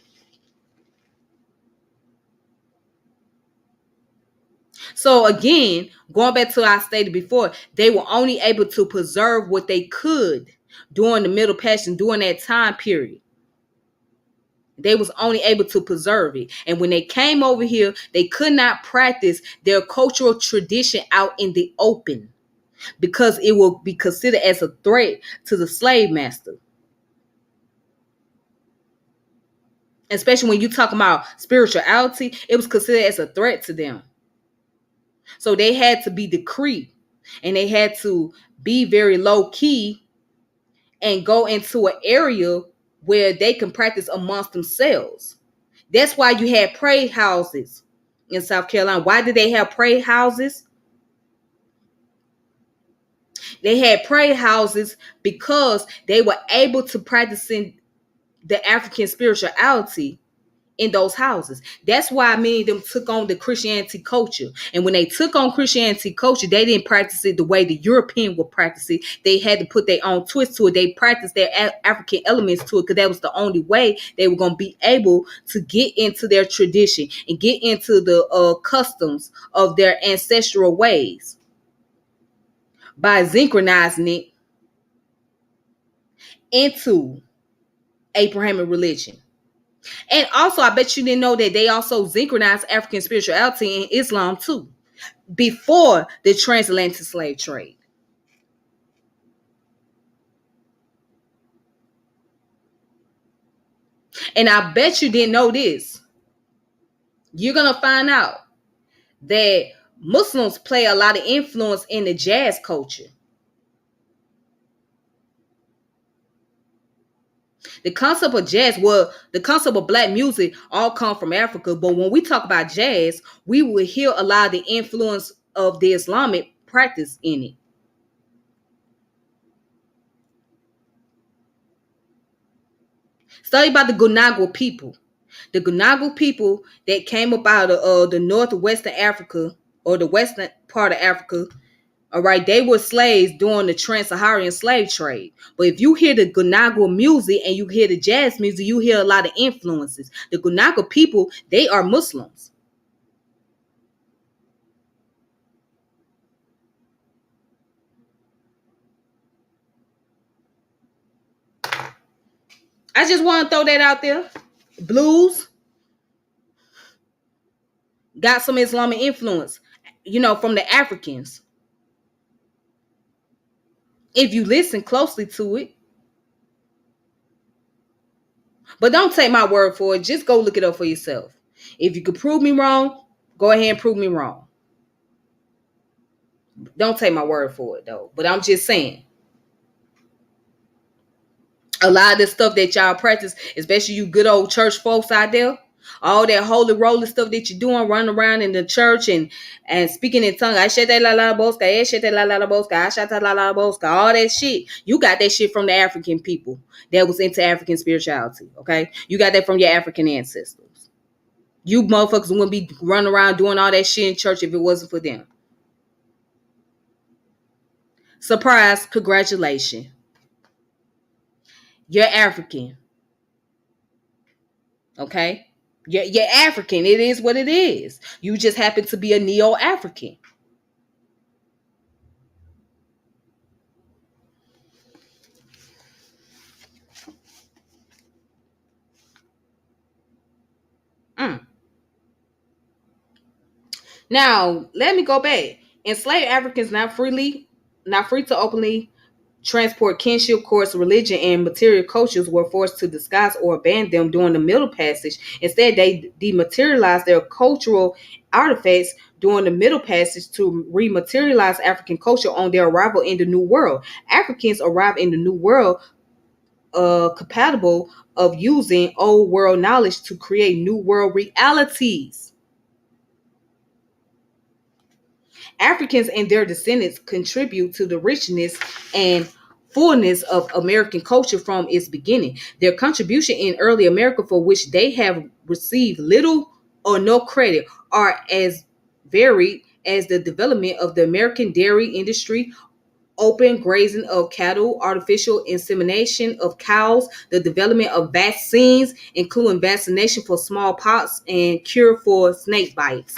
So again, going back to what I stated before, they were only able to preserve what they could during the Middle Passage, during that time period. They was only able to preserve it. And when they came over here, they could not practice their cultural tradition out in the open because it will be considered as a threat to the slave master. Especially when you talk about spirituality, it was considered as a threat to them. So they had to be discreet and they had to be very low key and go into an area where they can practice amongst themselves. That's why you had prayer houses in South Carolina. Why did they have prayer houses? They had prayer houses because they were able to practice in the African spirituality in those houses. That's why many of them took on the Christianity culture. And when they took on Christianity culture, they didn't practice it the way the European would practice it. They had to put their own twist to it. They practiced their African elements to it because that was the only way they were going to be able to get into their tradition and get into the customs of their ancestral ways by synchronizing it into Abrahamic religion. And also, I bet you didn't know that they also synchronized African spirituality in Islam too, before the transatlantic slave trade. And I bet you didn't know this. You're going to find out that Muslims play a lot of influence in the jazz culture. The concept of jazz, well, the concept of black music all come from Africa. But when we talk about jazz, we will hear a lot of the influence of the Islamic practice in it. Study about the Gunagwa people. The Gunagwa people that came up out of the northwestern Africa or the western part of Africa. All right, they were slaves during the trans-Saharan slave trade. But if you hear the Gunagwa music and you hear the jazz music, you hear a lot of influences. The Gunagwa people, they are Muslims. I just want to throw that out there. Blues got some Islamic influence, from the Africans. If you listen closely to it. But don't take my word for it. Just go look it up for yourself. If you could prove me wrong, go ahead and prove me wrong. Don't take my word for it, though. But I'm just saying. A lot of the stuff that y'all practice, especially you good old church folks out there, all that holy roller stuff that you're doing, running around in the church and speaking in tongue, I shete la la boska, I shete la la boska, I shata la la boska, all that shit. You got that shit from the African people that was into African spirituality, okay? You got that from your African ancestors. You motherfuckers wouldn't be running around doing all that shit in church if it wasn't for them. Surprise, congratulations. You're African. Okay? You're African. It is what it is. You just happen to be a neo-African. Mm. Now, let me go back. Enslaved Africans not free to openly transport kinship, course, religion, and material cultures were forced to disguise or abandon them during the Middle Passage. Instead, they dematerialized their cultural artifacts during the Middle Passage to rematerialize African culture on their arrival in the New World. Africans arrived in the New World compatible of using old world knowledge to create new world realities. Africans and their descendants contribute to the richness and fullness of American culture from its beginning. Their contribution in early America, for which they have received little or no credit, are as varied as the development of the American dairy industry, open grazing of cattle, artificial insemination of cows, the development of vaccines, including vaccination for smallpox and cure for snake bites.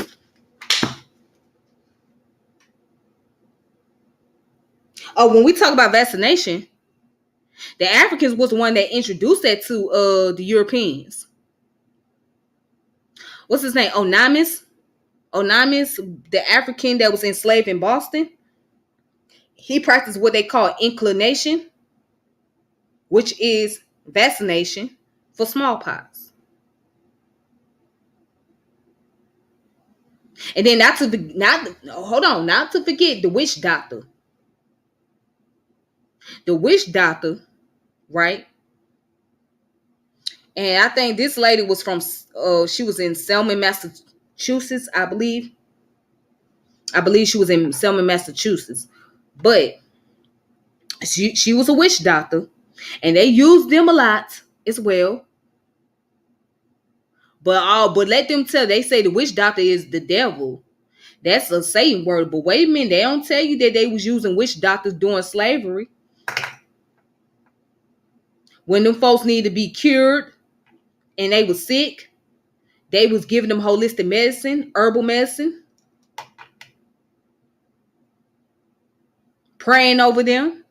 Oh, when we talk about vaccination, the Africans was the one that introduced that to the Europeans. What's his name? Onassis. Onassis, the African that was enslaved in Boston. He practiced what they call inclination, which is vaccination for smallpox. And then not to forget the witch doctor. The witch doctor, right? And I think this lady was from she was in Selma, Massachusetts, I believe. I believe she was in Selma, Massachusetts. But she was a witch doctor, and they used them a lot as well. But let them tell. They say the witch doctor is the devil. That's a Satan word. But wait a minute, they don't tell you that they was using witch doctors during slavery. When them folks need to be cured and they was sick, they was giving them holistic medicine, herbal medicine, praying over them.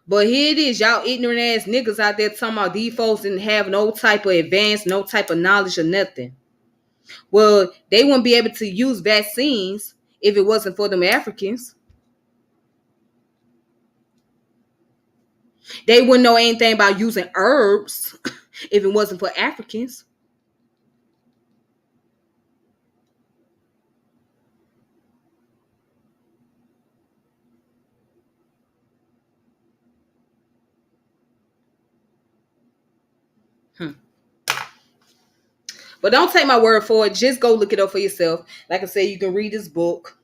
But here it is, y'all ignorant ass niggas out there talking about these folks didn't have no type of advance, no type of knowledge or nothing. Well, they wouldn't be able to use vaccines if it wasn't for them Africans. They wouldn't know anything about using herbs if it wasn't for Africans. But don't take my word for it. Just go look it up for yourself. Like I said, you can read this book.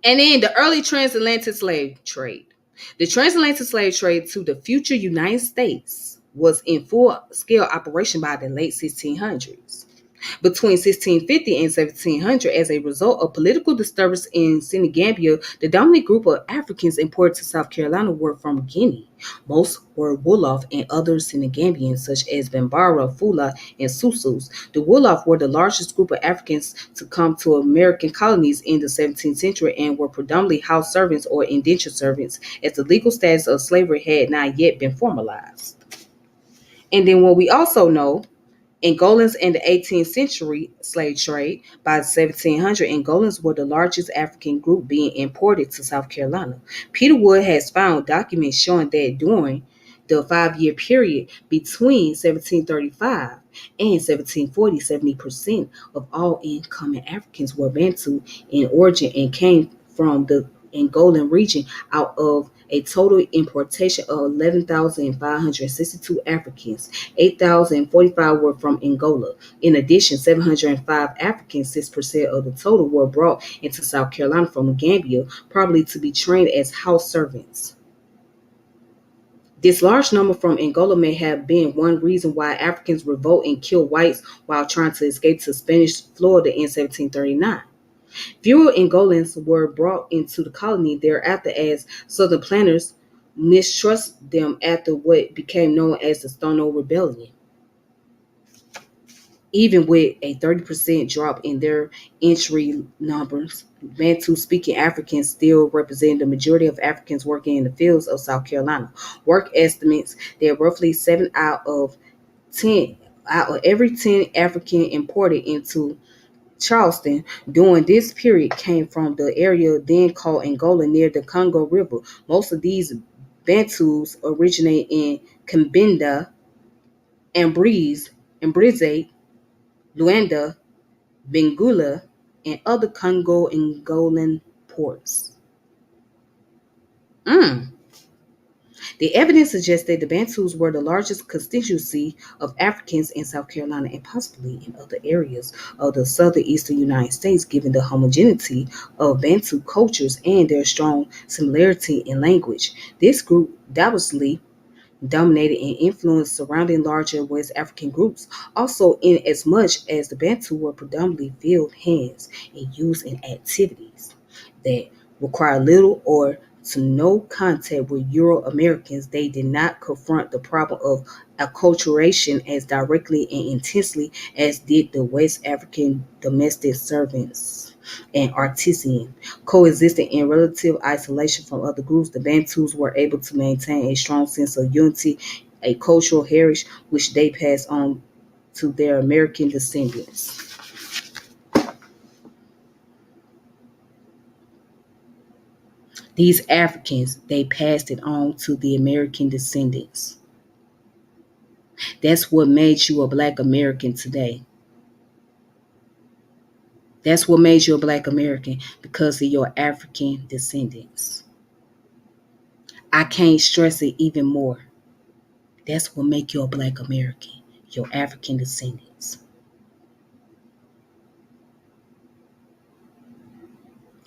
And then the early transatlantic slave trade. The transatlantic slave trade to the future United States was in full scale operation by the late 1600s. Between 1650 and 1700, as a result of political disturbance in Senegambia, the dominant group of Africans imported to South Carolina were from Guinea. Most were Wolof and other Senegambians, such as Bambara, Fula, and Susus. The Wolof were the largest group of Africans to come to American colonies in the 17th century and were predominantly house servants or indentured servants, as the legal status of slavery had not yet been formalized. And then what we also know, Angolans in the 18th century slave trade. By the 1700s, Angolans were the largest African group being imported to South Carolina. Peter Wood has found documents showing that during the 5 year period between 1735 and 1740, 70% of all incoming Africans were Bantu in origin and came from the Angolan region. Out of a total importation of 11,562 Africans, 8,045 were from Angola. In addition, 705 Africans, 6% of the total, were brought into South Carolina from Gambia, probably to be trained as house servants. This large number from Angola may have been one reason why Africans revolt and killed whites while trying to escape to Spanish Florida in 1739. Fewer Angolans were brought into the colony thereafter as Southern planters mistrusted them after what became known as the Stono Rebellion. Even with a 30% drop in their entry numbers, Bantu-speaking Africans still represent the majority of Africans working in the fields of South Carolina. Work estimates that roughly 10 out of every 10 African imported into Charleston during this period came from the area then called Angola near the Congo River. Most of these Bantus originate in Cabinda, Ambrize, Luanda, Benguela, and other Congo Angolan ports. Mm. The evidence suggests that the Bantus were the largest constituency of Africans in South Carolina and possibly in other areas of the southeastern United States, given the homogeneity of Bantu cultures and their strong similarity in language. This group doubtlessly dominated and influenced surrounding larger West African groups, also in as much as the Bantu were predominantly field hands and used in activities that require little or to no contact with Euro Americans. They did not confront the problem of acculturation as directly and intensely as did the West African domestic servants and artisans. Coexisting in relative isolation from other groups, the Bantus were able to maintain a strong sense of unity, a cultural heritage which they passed on to their American descendants. These Africans, they passed it on to the American descendants. That's what made you a black American today. That's what made you a black American, because of your African descendants. I can't stress it even more. That's what make you a black American, your African descendants.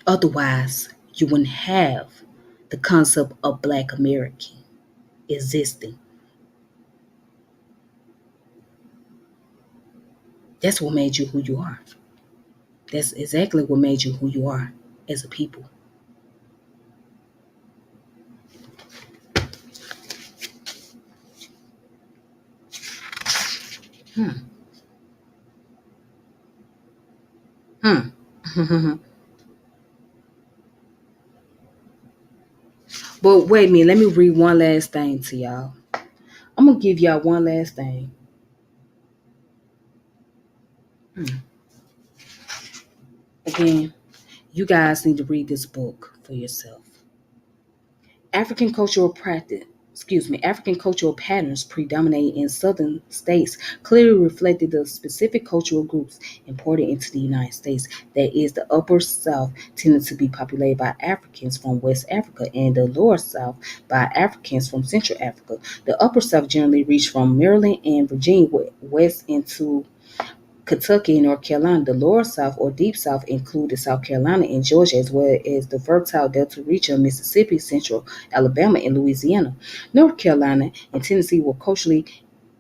Otherwise, you wouldn't have the concept of black American existing. That's what made you who you are. That's exactly what made you who you are as a people. Hmm. Hmm. But wait a minute, let me read one last thing to y'all. I'm gonna give y'all one last thing. Hmm. Again, you guys need to read this book for yourself. African cultural practice African cultural patterns predominating in southern states clearly reflected the specific cultural groups imported into the United States. That is, the upper South tended to be populated by Africans from West Africa and the lower South by Africans from Central Africa. The upper South generally reached from Maryland and Virginia west into Kentucky and North Carolina. The lower South or Deep South included South Carolina and Georgia, as well as the fertile Delta region of Mississippi, Central Alabama, and Louisiana. North Carolina and Tennessee were culturally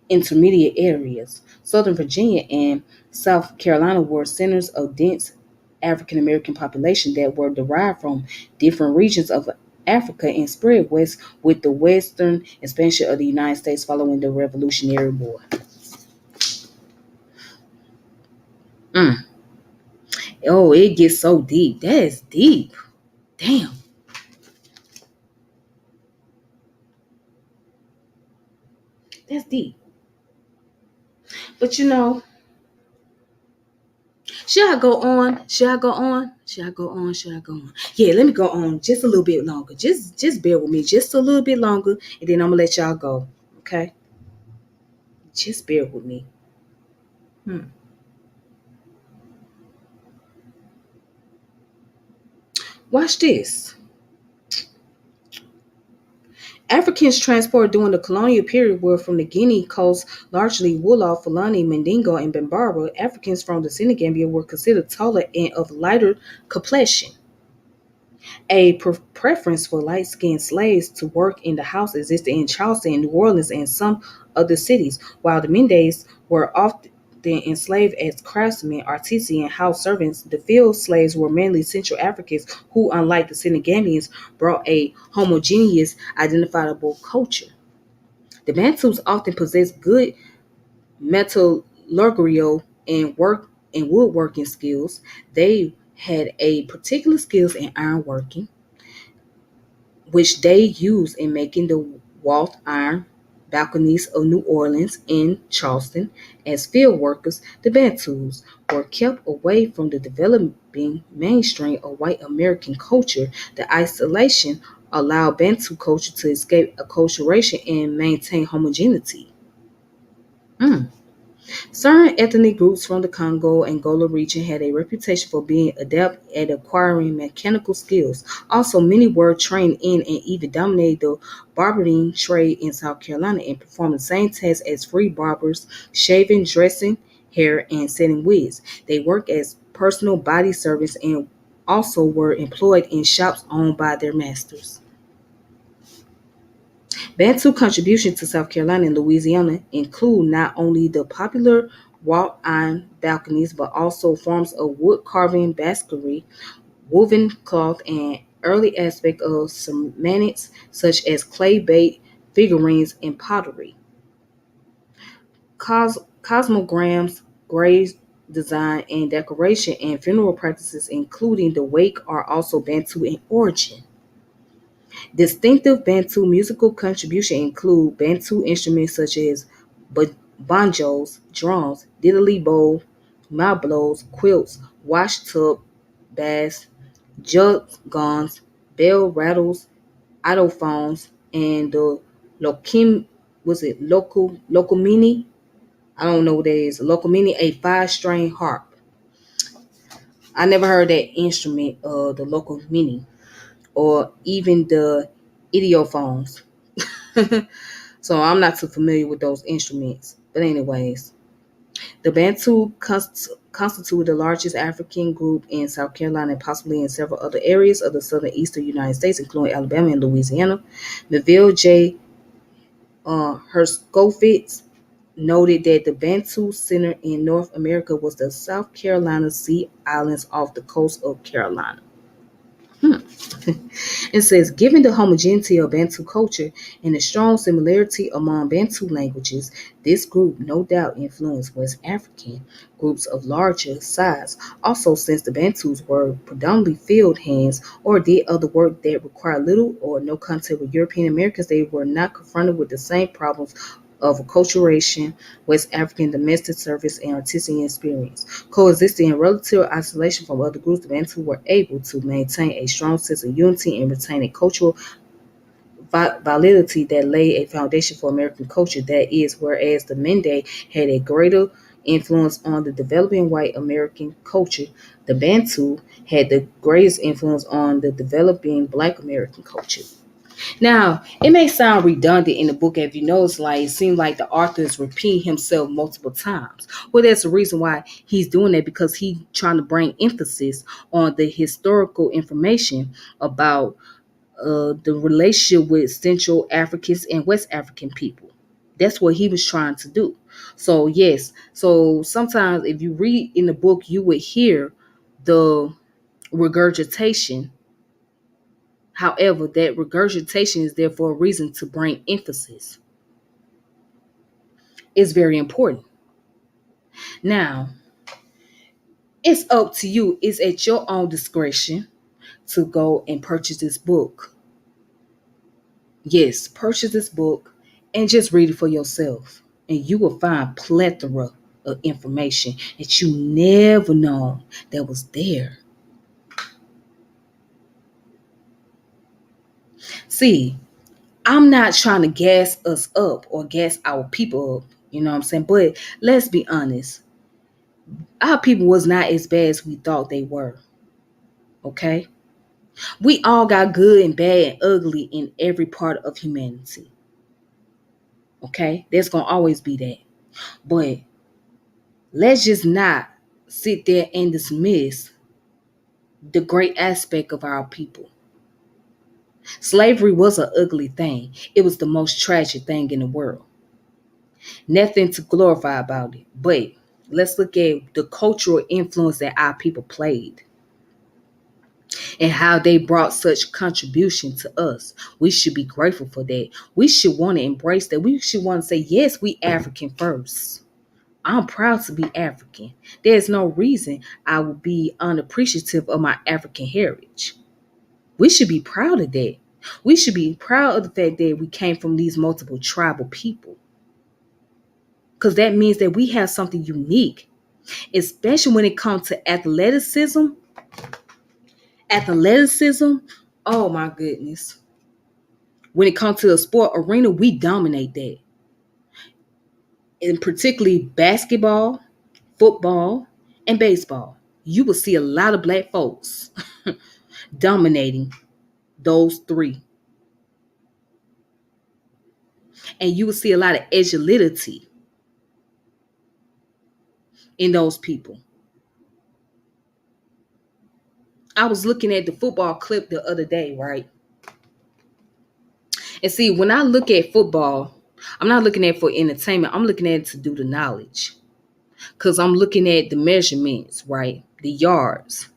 intermediate areas. Southern Virginia and South Carolina were centers of dense African American population that were derived from different regions of Africa and spread west with the western expansion of the United States following the Revolutionary War. Mm. Oh, it gets so deep. That is deep. Damn, that's deep. But should I go on? Should I go on? Should I go on? Should I go on? Yeah, let me go on just a little bit longer. Just bear with me just a little bit longer, and then I'm gonna let y'all go. Okay? Just bear with me. Hmm. Watch this. Africans transported during the colonial period were from the Guinea coast, largely Wolof, Fulani, Mandingo, and Bambara. Africans from the Senegambia were considered taller and of lighter complexion. A preference for light skinned slaves to work in the house existed in Charleston, New Orleans, and some other cities, while the Mendes were often enslaved as craftsmen, artisans, and house servants. The field slaves were mainly Central Africans who, unlike the Senegambians, brought a homogeneous, identifiable culture. The Bantus often possessed good metallurgical and work and woodworking skills. They had a particular skills in ironworking, which they used in making the wrought iron balconies of New Orleans and Charleston. As field workers, the Bantus were kept away from the developing mainstream of white American culture. The isolation allowed Bantu culture to escape acculturation and maintain homogeneity. Mm. Certain ethnic groups from the Congo Angola region had a reputation for being adept at acquiring mechanical skills. Also, many were trained in and even dominated the barbering trade in South Carolina and performed the same tasks as free barbers, shaving, dressing hair, and setting wigs. They worked as personal body servants and also were employed in shops owned by their masters. Bantu contributions to South Carolina and Louisiana include not only the popular wrought iron balconies, but also forms of wood carving, basketry, woven cloth, and early aspects of ceramics such as clay-baked figurines and pottery. Cosmograms, graves design, and decoration and funeral practices, including the wake, are also Bantu in origin. Distinctive Bantu musical contributions include Bantu instruments such as banjos, drums, diddly bow, mablos, quilts, washtub, bass, jug gongs, bell rattles, idophones, and the lokim was it locomini? I don't know what that is. Locomini, a five-string harp. I never heard that instrument, the locomini, or even the idiophones. So I'm not too familiar with those instruments. But anyways, the Bantu constituted the largest African group in South Carolina and possibly in several other areas of the southern eastern United States, including Alabama and Louisiana. Melville J. Herskovitz noted that the Bantu Center in North America was the South Carolina Sea Islands off the coast of Carolina. Hmm. It says, given the homogeneity of Bantu culture and the strong similarity among Bantu languages, this group no doubt influenced West African groups of larger size. Also, since the Bantus were predominantly field hands or did other work that required little or no contact with European Americans, they were not confronted with the same problems of acculturation, West African domestic service, and artisan experience. Coexisting in relative isolation from other groups, the Bantu were able to maintain a strong sense of unity and retain a cultural validity that laid a foundation for American culture. That is, whereas the Mende had a greater influence on the developing white American culture, the Bantu had the greatest influence on the developing black American culture. Now, it may sound redundant in the book if you notice, like it seems like the author is repeating himself multiple times. Well, that's the reason why he's doing that because he's trying to bring emphasis on the historical information about the relationship with Central Africans and West African people. That's what he was trying to do. So yes, so sometimes if you read in the book, you would hear the regurgitation. However, that regurgitation is there for a reason to bring emphasis. It's very important. Now, it's up to you. It's at your own discretion to go and purchase this book. Yes, purchase this book and just read it for yourself. And you will find plethora of information that you never known that was there. See, I'm not trying to gas us up or gas our people up, you know what I'm saying? But let's be honest. Our people was not as bad as we thought they were. Okay? We all got good and bad and ugly in every part of humanity. Okay? There's gonna always be that. But let's just not sit there and dismiss the great aspect of our people. Slavery was an ugly thing. It was the most tragic thing in the world. Nothing to glorify about it. But let's look at the cultural influence that our people played and how they brought such contribution to us. We should be grateful for that. We should want to embrace that. We should want to say, yes, we African first. I'm proud to be African. There's no reason I would be unappreciative of my African heritage. We should be proud of that. We should be proud of the fact that we came from these multiple tribal people. Because that means that we have something unique, especially when it comes to athleticism. Athleticism, oh my goodness. When it comes to the sport arena, we dominate that. And particularly basketball, football, and baseball. You will see a lot of black folks dominating those three. And you will see a lot of agility in those people. I was looking at the football clip the other day, right? And see, when I look at football, I'm not looking at it for entertainment. I'm looking at it to do the knowledge. Because I'm looking at the measurements, right? The yards.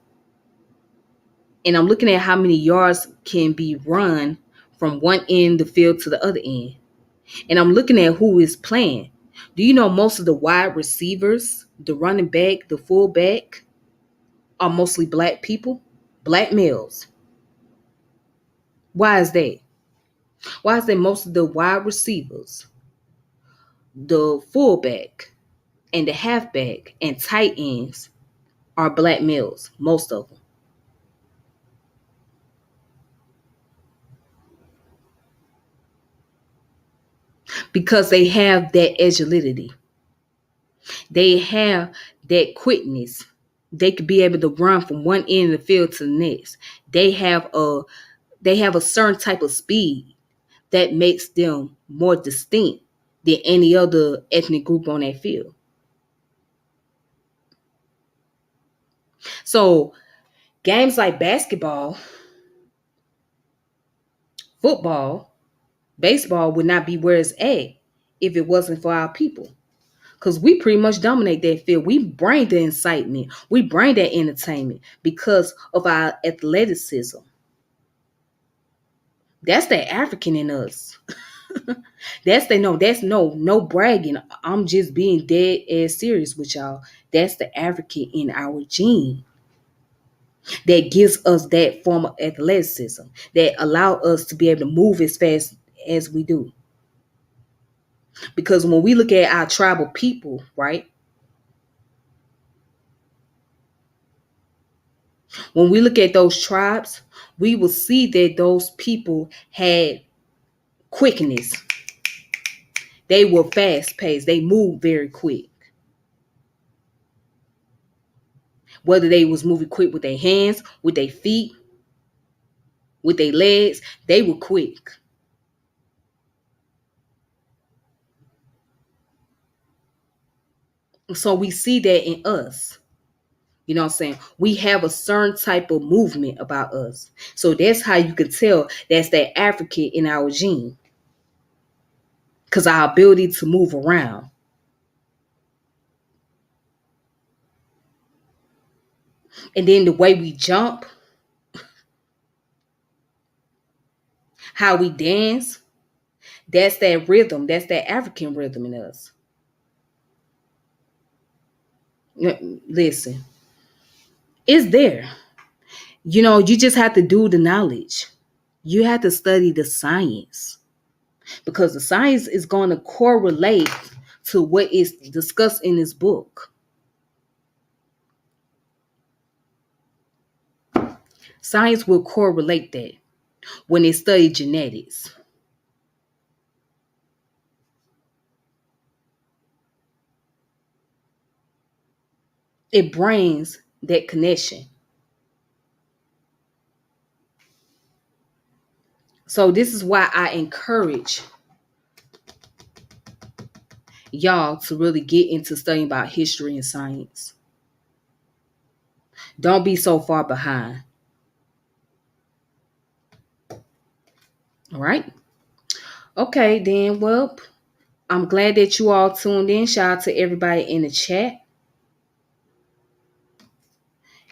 And I'm looking at how many yards can be run from one end of the field to the other end. And I'm looking at who is playing. Do you know most of the wide receivers, the running back, the fullback, are mostly black people, black males? Why is that? Why is that most of the wide receivers, the fullback, and the halfback and tight ends are black males? Most of them. Because they have that agility. They have that quickness. They could be able to run from one end of the field to the next. They have a certain type of speed that makes them more distinct than any other ethnic group on that field. So games like basketball, football, baseball would not be where it's at if it wasn't for our people. Because we pretty much dominate that field. We bring the incitement. We bring that entertainment because of our athleticism. That's the African in us. That's no bragging. I'm just being dead ass serious with y'all. That's the African in our gene that gives us that form of athleticism that allow us to be able to move as fast as we do. Because when we look at our tribal people, right? When we look at those tribes, we will see that those people had quickness. They were fast paced. They moved very quick. Whether they was moving quick with their hands, with their feet, with their legs, they were quick. So we see that in us. You know what I'm saying? We have a certain type of movement about us. So that's how you can tell that's that African in our gene. Because our ability to move around. And then the way we jump, how we dance, that's that rhythm. That's that African rhythm in us. Listen, it's there. You just have to do the knowledge. You have to study the science because the science is going to correlate to what is discussed in this book. Science will correlate that when they study genetics. It brings that connection. So this is why I encourage y'all to really get into studying about history and science. Don't be so far behind. All right. Okay, then. Well, I'm glad that you all tuned in. Shout out to everybody in the chat.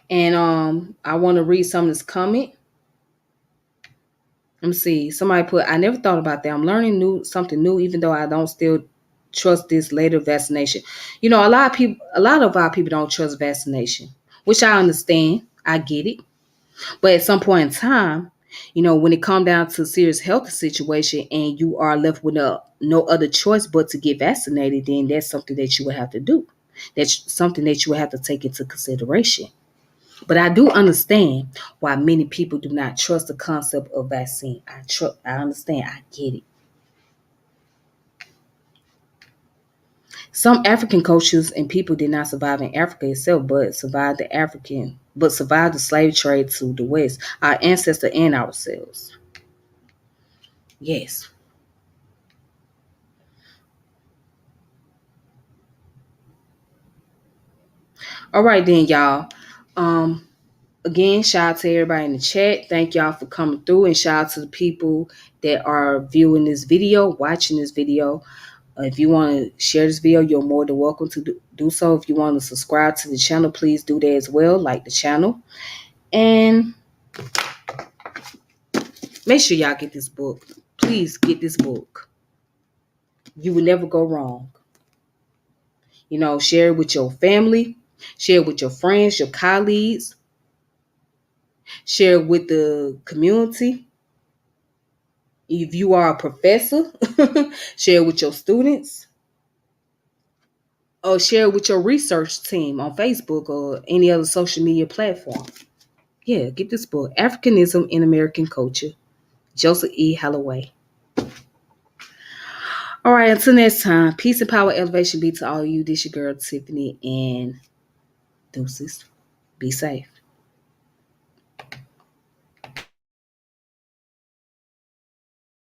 And I want to read some of this comment. Let me see. Somebody put, I never thought about that. I'm learning something new, even though I don't still trust this later vaccination. A lot of our people don't trust vaccination, which I understand. I get it. But at some point in time, when it comes down to serious health situation and you are left with no other choice but to get vaccinated, then that's something that you would have to do. That's something that you would have to take into consideration. But I do understand why many people do not trust the concept of vaccine. I understand. I get it. Some African cultures and people did not survive in Africa itself, but survived the slave trade to the West, our ancestors and ourselves. Yes. All right then, y'all. Um, Again, shout out to everybody in the chat. Thank y'all for coming through, and shout out to the people that are viewing this video, watching this video. If you want to share this video, you're more than welcome to do so. If you want to subscribe to the channel, please do that as well. Like the channel. And make sure y'all get this book. Please get this book. You will never go wrong. Share it with your family. Share it with your friends, your colleagues. Share it with the community. If you are a professor, share it with your students. Or share it with your research team on Facebook or any other social media platform. Yeah, get this book, Africanism in American Culture, Joseph E. Holloway. All right, until next time, peace and power, elevation be to all of you. This your girl, Tiffany, and deuces. Be safe.